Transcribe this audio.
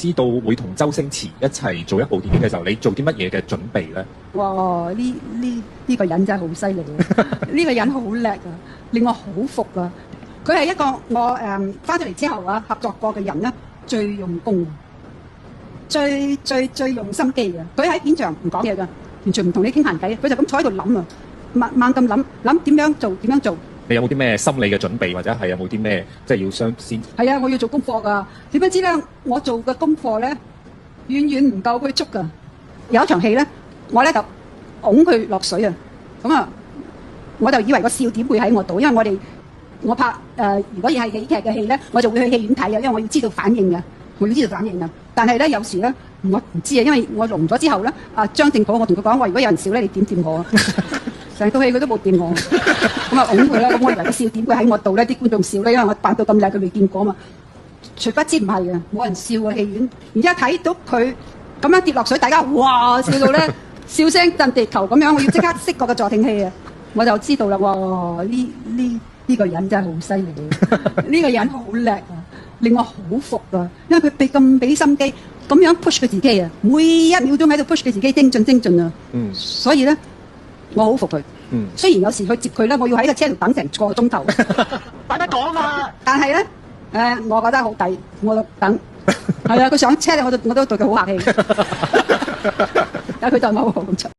知道會同周星馳一齊做一部電影嘅時候，你做啲乜嘢嘅準備咧？哇！呢個人真係好犀利啊！呢個人好叻啊，令我好服啊！佢係一個我翻咗嚟之後啊，合作過嘅人咧，最用功、最用心機嘅。佢喺片場唔講嘢噶，完全唔同你傾閒偈，佢就咁坐喺度諗啊，猛咁諗點樣做。你有冇啲咩心理嘅準備，或者係有冇啲咩即係要先？係啊，我要做功課噶。點不知咧，我做嘅功課咧，遠遠唔夠佢足噶。有一場戲咧，我咧就拱佢落水啊！咁啊，我就以為個笑點會喺我度，因為我拍如果要係喜劇嘅戲咧，我就會去戲院睇啊，因為我要知道反應嘅，但係咧有時咧，我唔知啊，因為我聾咗之後咧，張正甫我同佢講話，如果有人笑咧，你點掂我啊？成套戲佢都冇掂我，咁啊拱佢啦。咁我以為個笑點會喺我度咧，啲觀眾笑咧，因為我扮到咁靚，佢未見過嘛。殊不知唔係嘅，冇人笑嘅戲院。然之後睇到佢咁樣跌落水，大家哇笑到咧笑聲震地球咁樣，我要即刻熄個助聽器啊！我就知道啦，哇！呢個人真係好犀利，呢個人好叻啊，令我好服啊！因為佢俾心機，咁樣 push 佢自己啊，每一秒鐘喺度 push 佢自己精進啊。所以咧。我好服佢，雖然有時去接佢咧，我要喺個車度等成個鐘頭，快啲講啊！但係咧，我覺得好抵，我就等，係啊，佢上車咧，我都對佢好客氣，但係佢對我好好咁。